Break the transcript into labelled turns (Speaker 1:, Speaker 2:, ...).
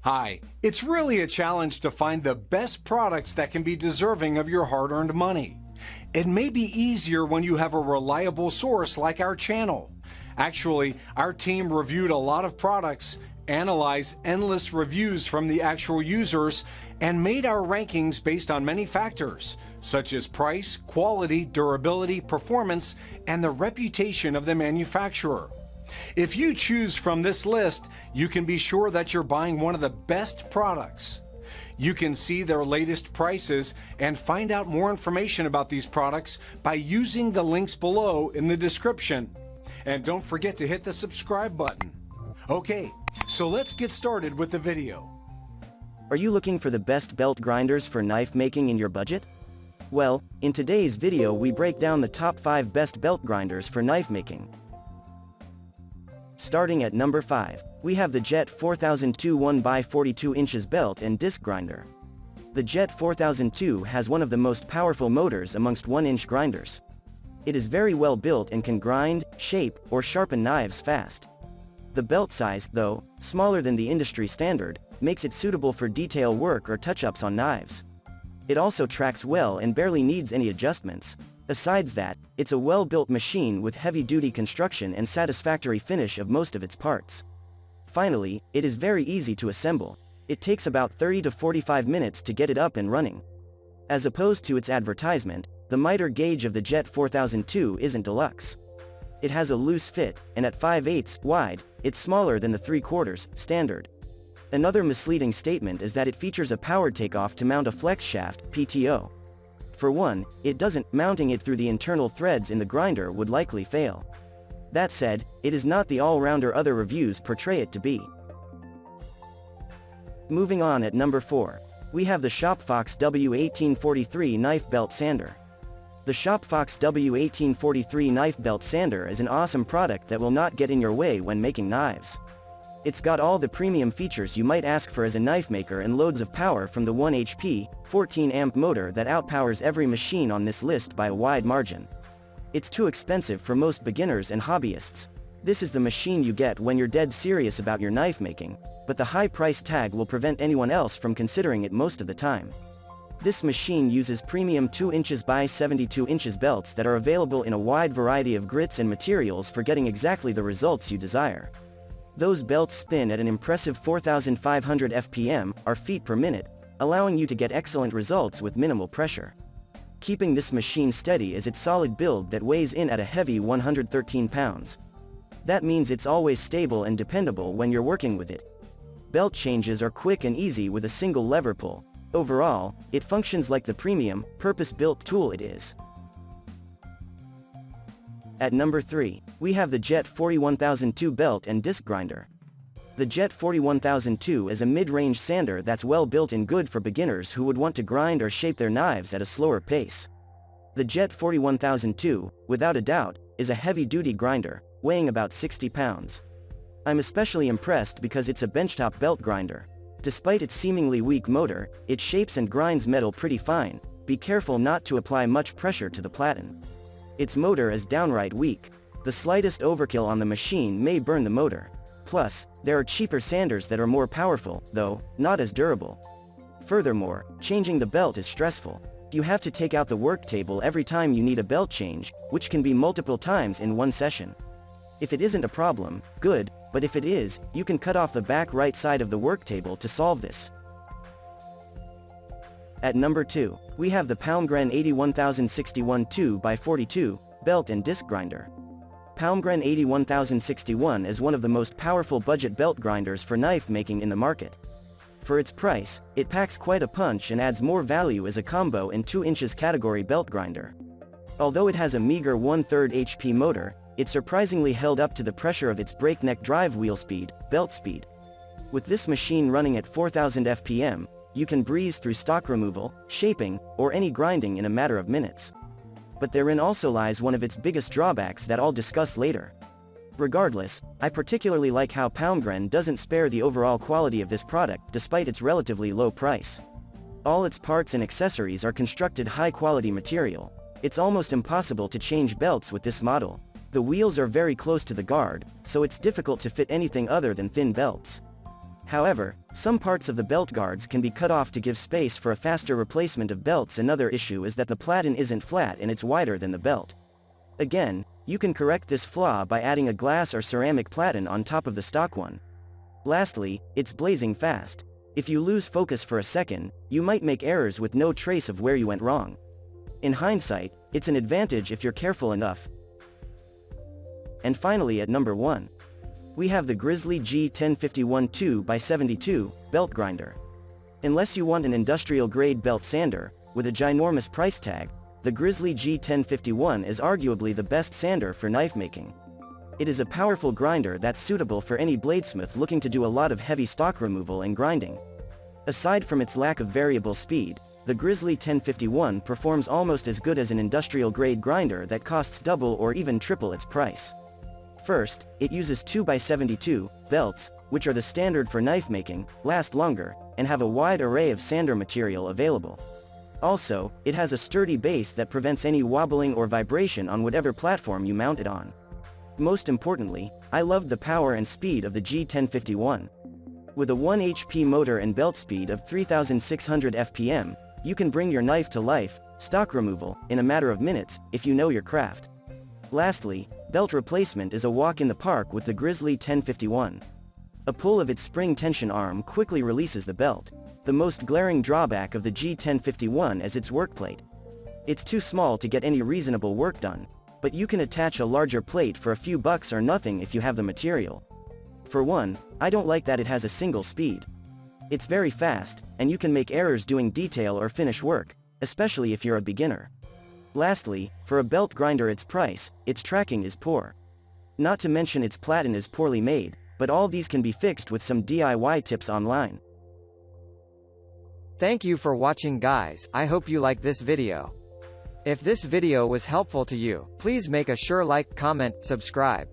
Speaker 1: Hi, it's really a challenge to find the best products that can be deserving of your hard-earned money. It may be easier when you have a reliable source like our channel. Actually, our team reviewed a lot of products, analyzed endless reviews from the actual users, and made our rankings based on many factors, such as price, quality, durability, performance, and the reputation of the manufacturer. If you choose from this list, you can be sure that you're buying one of the best products. You can see their latest prices and find out more information about these products by using the links below in the description. And don't forget to hit the subscribe button. Okay, so let's get started with the video.
Speaker 2: Are you looking for the best belt grinders for knife making in your budget? Well, in today's video we break down the top 5 best belt grinders for knife making. Starting at number 5, we have the Jet 4002 1x42 inches belt and disc grinder. The Jet 4002 has one of the most powerful motors amongst 1-inch grinders. It is very well built and can grind, shape, or sharpen knives fast. The belt size, though smaller than the industry standard, makes it suitable for detail work or touch-ups on knives. It also tracks well and barely needs any adjustments. Besides that, it's a well-built machine with heavy-duty construction and satisfactory finish of most of its parts. Finally, it is very easy to assemble. It takes about 30 to 45 minutes to get it up and running. As opposed to its advertisement, the miter gauge of the Jet 4002 isn't deluxe. It has a loose fit, and at 5/8 wide, it's smaller than the 3/4 standard. Another misleading statement is that it features a power takeoff to mount a flex shaft, PTO. For one, it doesn't. Mounting it through the internal threads in the grinder would likely fail. That said, it is not the all-rounder other reviews portray it to be. Moving on at number 4, we have the ShopFox W1843 Knife Belt Sander. The ShopFox W1843 Knife Belt Sander is an awesome product that will not get in your way when making knives. It's got all the premium features you might ask for as a knife maker and loads of power from the 1 HP, 14 amp motor that outpowers every machine on this list by a wide margin. It's too expensive for most beginners and hobbyists. This is the machine you get when you're dead serious about your knife making, but the high price tag will prevent anyone else from considering it most of the time. This machine uses premium 2 inches by 72 inches belts that are available in a wide variety of grits and materials for getting exactly the results you desire. Those belts spin at an impressive 4,500 FPM, or feet per minute, allowing you to get excellent results with minimal pressure. Keeping this machine steady is its solid build that weighs in at a heavy 113 pounds. That means it's always stable and dependable when you're working with it. Belt changes are quick and easy with a single lever pull. Overall, it functions like the premium, purpose-built tool it is. At number 3, we have the Jet 41002 belt and disc grinder. The Jet 41002 is a mid-range sander that's well built and good for beginners who would want to grind or shape their knives at a slower pace. The Jet 41002, without a doubt, is a heavy-duty grinder, weighing about 60 pounds. I'm especially impressed because it's a benchtop belt grinder. Despite its seemingly weak motor, it shapes and grinds metal pretty fine. Be careful not to apply much pressure to the platen. Its motor is downright weak. The slightest overkill on the machine may burn the motor. Plus, there are cheaper sanders that are more powerful, though not as durable. Furthermore, changing the belt is stressful. You have to take out the work table every time you need a belt change, which can be multiple times in one session. If it isn't a problem, good, but if it is, you can cut off the back right side of the work table to solve this. At number 2, we have the Palmgren 81061 2x42 belt and disc grinder. Palmgren 81061 is one of the most powerful budget belt grinders for knife making in the market. For its price, it packs quite a punch and adds more value as a combo and 2 inches category belt grinder. Although it has a meager 1/3 HP motor, it surprisingly held up to the pressure of its breakneck drive wheel speed, belt speed. With this machine running at 4,000 FPM, you can breeze through stock removal, shaping, or any grinding in a matter of minutes. But therein also lies one of its biggest drawbacks that I'll discuss later. Regardless, I particularly like how Palmgren doesn't spare the overall quality of this product despite its relatively low price. All its parts and accessories are constructed high-quality material. It's almost impossible to change belts with this model. The wheels are very close to the guard, so it's difficult to fit anything other than thin belts. However, some parts of the belt guards can be cut off to give space for a faster replacement of belts. Another issue is that the platen isn't flat and it's wider than the belt. Again, you can correct this flaw by adding a glass or ceramic platen on top of the stock one. Lastly, it's blazing fast. If you lose focus for a second, you might make errors with no trace of where you went wrong. In hindsight, it's an advantage if you're careful enough. And finally, at number 1, we have the Grizzly G1051 2x72 belt grinder. Unless you want an industrial-grade belt sander, with a ginormous price tag, the Grizzly G1051 is arguably the best sander for knife making. It is a powerful grinder that's suitable for any bladesmith looking to do a lot of heavy stock removal and grinding. Aside from its lack of variable speed, the Grizzly 1051 performs almost as good as an industrial-grade grinder that costs double or even triple its price. First, it uses 2x72 belts, which are the standard for knife making, last longer, and have a wide array of sander material available. Also, it has a sturdy base that prevents any wobbling or vibration on whatever platform you mount it on. Most importantly, I loved the power and speed of the G1051. With a 1 HP motor and belt speed of 3600 fpm, you can bring your knife to life, stock removal, in a matter of minutes, if you know your craft. Lastly, belt replacement is a walk in the park with the Grizzly 1051. A pull of its spring tension arm quickly releases the belt. The most glaring drawback of the G1051 is its work plate. It's too small to get any reasonable work done, but you can attach a larger plate for a few bucks or nothing if you have the material. For one, I don't like that it has a single speed. It's very fast, and you can make errors doing detail or finish work, especially if you're a beginner. Lastly, for a belt grinder its price, its tracking is poor. Not to mention its platen is poorly made, but all these can be fixed with some DIY tips online.
Speaker 3: Thank you for watching, guys. I hope you like this video. If this video was helpful to you, please make a sure like, comment, subscribe.